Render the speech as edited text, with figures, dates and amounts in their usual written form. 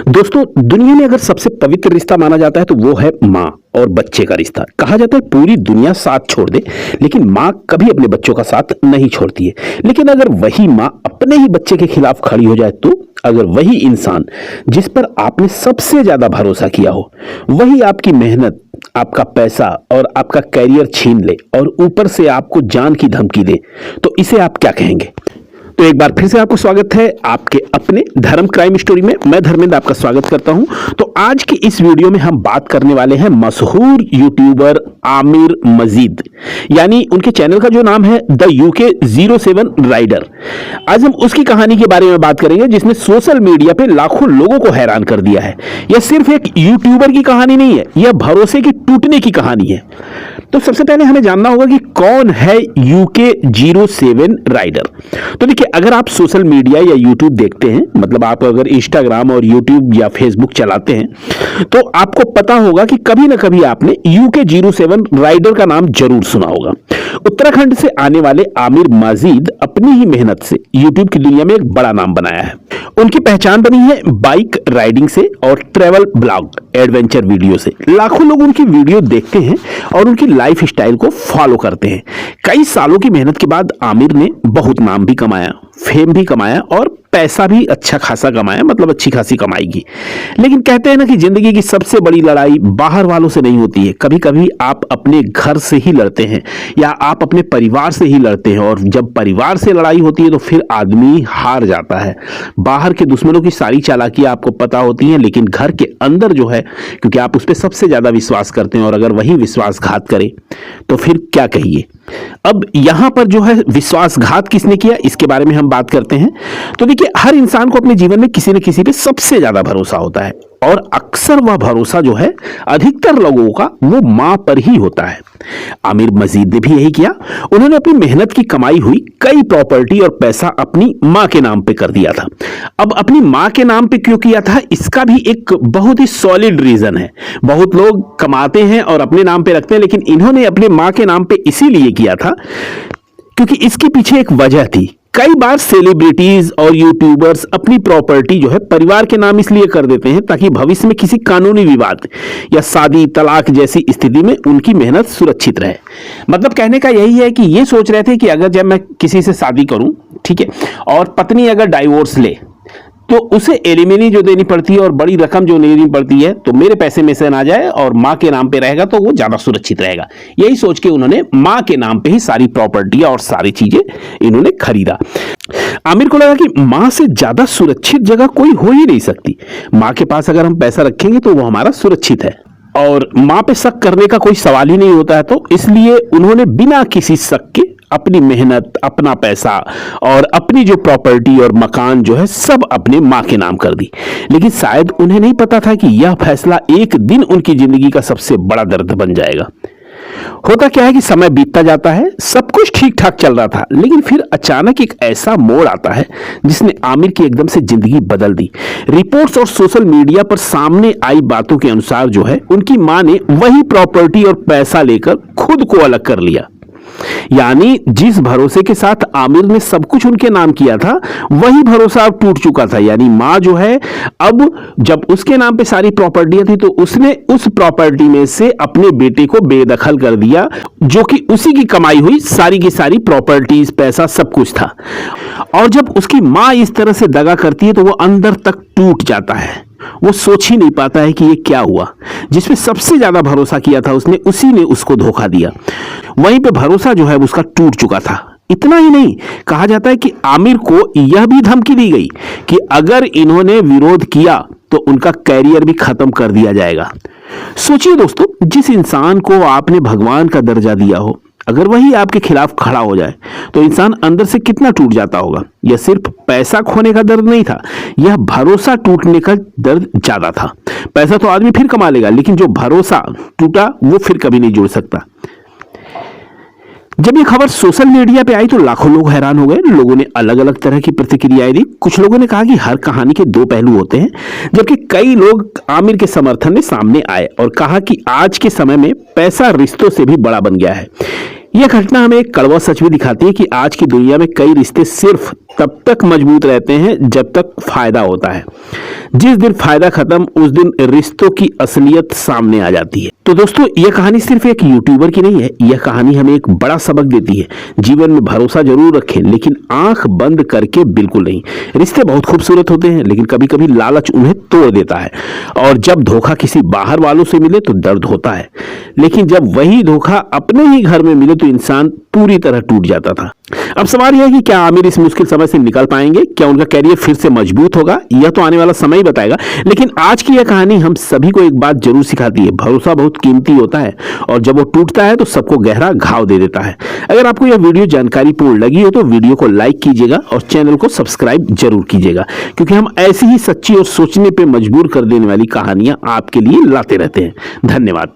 दोस्तों, दुनिया में अगर सबसे पवित्र रिश्ता माना जाता है तो वो है माँ और बच्चे का रिश्ता। कहा जाता है पूरी दुनिया साथ छोड़ दे लेकिन माँ कभी अपने बच्चों का साथ नहीं छोड़ती है। लेकिन अगर वही माँ अपने ही बच्चे के खिलाफ खड़ी हो जाए तो अगर वही इंसान जिस पर आपने सबसे ज्यादा भरोसा किया हो वही आपकी मेहनत, आपका पैसा और आपका कैरियर छीन ले और ऊपर से आपको जान की धमकी दे तो इसे आप क्या कहेंगे? तो एक बार फिर से आपको स्वागत है आपके अपने धर्म क्राइम स्टोरी में। मैं धर्मेंद्र आपका स्वागत करता हूं। तो आज की इस वीडियो में हम बात करने वाले हैं मशहूर यूट्यूबर आमिर मजीद, यानी उनके चैनल का जो नाम है द यूके 07 राइडर। आज हम उसकी कहानी के बारे में बात करेंगे जिसने सोशल मीडिया पे लाखों लोगों को हैरान कर दिया है। यह सिर्फ एक यूट्यूबर की कहानी नहीं है, यह भरोसे की टूटने की कहानी है। तो सबसे पहले हमें जानना होगा कि कौन है यूके 07 राइडर। तो देखिए, अगर आप सोशल मीडिया या यूट्यूब देखते हैं, मतलब आप अगर इंस्टाग्राम और यूट्यूब या फेसबुक चलाते हैं तो आपको पता होगा कि कभी ना कभी आपने यूके 07 राइडर का नाम जरूर सुना होगा। उत्तराखंड से आने वाले आमिर मजीद अपनी ही मेहनत से यूट्यूब की दुनिया में एक बड़ा नाम बनाया है। उनकी पहचान बनी है बाइक राइडिंग से और ट्रैवल ब्लॉग एडवेंचर वीडियो से। लाखों लोग उनकी वीडियो देखते हैं और उनकी लाइफ स्टाइल को फॉलो करते हैं। कई सालों की मेहनत के बाद आमिर ने बहुत नाम भी कमाया, फेम भी कमाया और पैसा भी अच्छा खासा कमाया, मतलब अच्छी खासी कमाई की। लेकिन कहते हैं ना कि जिंदगी की सबसे बड़ी लड़ाई बाहर वालों से नहीं होती है। कभी कभी आप अपने घर से ही लड़ते हैं या आप अपने परिवार से ही लड़ते हैं, और जब परिवार से लड़ाई होती है तो फिर आदमी हार जाता है। बाहर के दुश्मनों की सारी चालाकियां आपको पता होती हैं, लेकिन घर के अंदर जो है, क्योंकि आप उस पर सबसे ज्यादा विश्वास करते हैं और अगर वही विश्वासघात करे तो फिर क्या कहिए। अब यहां पर जो है विश्वासघात किसने किया इसके बारे में हम बात करते हैं। तो देखिए, हर इंसान को अपने जीवन में किसी न किसी पे सबसे ज्यादा भरोसा होता है और अक्सर वह भरोसा जो है अधिकतर लोगों का वो मां पर ही होता है। आमिर मजीद ने भी यही किया। उन्होंने अपनी मेहनत की कमाई हुई कई प्रॉपर्टी और पैसा अपनी मां के नाम पे कर दिया था। अब अपनी मां के नाम पे क्यों किया था, इसका भी एक बहुत ही सॉलिड रीजन है। बहुत लोग कमाते हैं और अपने नाम पे रखते हैं, लेकिन इन्होंने अपने मां के नाम पे इसीलिए किया था क्योंकि इसके पीछे एक वजह थी। कई बार सेलिब्रिटीज और यूट्यूबर्स अपनी प्रॉपर्टी जो है परिवार के नाम इसलिए कर देते हैं ताकि भविष्य में किसी कानूनी विवाद या शादी तलाक जैसी स्थिति में उनकी मेहनत सुरक्षित रहे। मतलब कहने का यही है कि ये सोच रहे थे कि अगर जब मैं किसी से शादी करूं, ठीक है, और पत्नी अगर डाइवोर्स ले तो उसे एलिमनी जो देनी पड़ती है और बड़ी रकम जो देनी पड़ती है तो मेरे पैसे में से ना जाए और माँ के नाम पे रहेगा तो वो ज्यादा सुरक्षित रहेगा। यही सोच के उन्होंने माँ के नाम पे ही सारी प्रॉपर्टी और सारी चीजें इन्होंने खरीदा। आमिर को लगा कि माँ से ज्यादा सुरक्षित जगह कोई हो ही नहीं सकती। माँ के पास अगर हम पैसा रखेंगे तो वो हमारा सुरक्षित है और माँ पे शक करने का कोई सवाल ही नहीं होता है। तो इसलिए उन्होंने बिना किसी शक के अपनी मेहनत, अपना पैसा और अपनी जो प्रॉपर्टी और मकान जो है सब अपने मां के नाम कर दी। लेकिन शायद उन्हें नहीं पता था कि यह फैसला एक दिन उनकी जिंदगी का सबसे बड़ा दर्द बन जाएगा। होता क्या है कि समय बीतता जाता है, सब कुछ ठीक ठाक चल रहा था, लेकिन फिर अचानक एक ऐसा मोड़ आता है जिसने आमिर की एकदम से जिंदगी बदल दी। रिपोर्ट्स और सोशल मीडिया पर सामने आई बातों के अनुसार जो है उनकी मां ने वही प्रॉपर्टी और पैसा लेकर खुद को अलग कर लिया। यानी जिस भरोसे के साथ आमिर ने सब कुछ उनके नाम किया था वही भरोसा अब टूट चुका था। यानी मां जो है अब जब उसके नाम पे सारी प्रॉपर्टियां थी तो उसने उस प्रॉपर्टी में से अपने बेटे को बेदखल कर दिया, जो कि उसी की कमाई हुई सारी की सारी प्रॉपर्टीज, पैसा सब कुछ था। और जब उसकी मां इस तरह से दगा करती है तो वो अंदर तक टूट जाता है। वो सोच ही नहीं पाता है कि ये क्या हुआ। जिसमें सबसे ज्यादा भरोसा किया था उसने, उसी ने उसको धोखा दिया। वहीं पे भरोसा जो है उसका टूट चुका था। इतना ही नहीं, कहा जाता है कि आमिर को यह भी धमकी दी गई कि अगर इन्होंने विरोध किया तो उनका कैरियर भी खत्म कर दिया जाएगा। सोचिए दोस्तों, जिस इंसान को आपने भगवान का दर्जा दिया हो, अगर वही आपके खिलाफ खड़ा हो जाए तो इंसान अंदर से कितना टूट जाता होगा। यह सिर्फ पैसा खोने का दर्द नहीं था, यह भरोसा टूटने का दर्द ज्यादा था। पैसा तो आदमी फिर कमा लेगा, लेकिन जो भरोसा टूटा वो फिर कभी नहीं जुड़ सकता। जब ये खबर सोशल मीडिया पे आई तो लाखों लोग हैरान हो गए। लोगों ने अलग अलग तरह की प्रतिक्रियाएं दी। कुछ लोगों ने कहा कि हर कहानी के दो पहलू होते हैं, जबकि कई लोग आमिर के समर्थन में सामने आए और कहा कि आज के समय में पैसा रिश्तों से भी बड़ा बन गया है। यह घटना हमें एक कड़वा सच भी दिखाती है कि आज की दुनिया में कई रिश्ते सिर्फ तब तक मजबूत रहते हैं जब तक फायदा होता है। जिस दिन फायदा खत्म उस दिन रिश्तों की असलियत सामने आ जाती है। तो दोस्तों, यह कहानी सिर्फ एक यूट्यूबर की नहीं है, यह कहानी हमें एक बड़ा सबक देती है। जीवन में भरोसा जरूर रखें, लेकिन आंख बंद करके बिल्कुल नहीं। रिश्ते बहुत खूबसूरत होते हैं, लेकिन कभी कभी लालच उन्हें तोड़ देता है। और जब धोखा किसी बाहर वालों से मिले तो दर्द होता है, लेकिन जब वही धोखा अपने ही घर में मिले तो इंसान पूरी तरह टूट जाता था। अब सवाल यह है कि क्या आमिर इस मुश्किल समय से निकल पाएंगे? क्या उनका कैरियर फिर से मजबूत होगा? यह तो आने वाला समय ही बताएगा। लेकिन आज की यह कहानी हम सभी को एक बात जरूर सिखाती है, भरोसा बहुत कीमती होता है और जब वो टूटता है तो सबको गहरा घाव दे देता है। अगर आपको यह वीडियो जानकारीपूर्ण लगी हो तो वीडियो को लाइक कीजिएगा और चैनल को सब्सक्राइब जरूर कीजिएगा, क्योंकि हम ऐसी ही सच्ची और सोचने पर मजबूर कर देने वाली कहानियां आपके लिए लाते रहते हैं। धन्यवाद।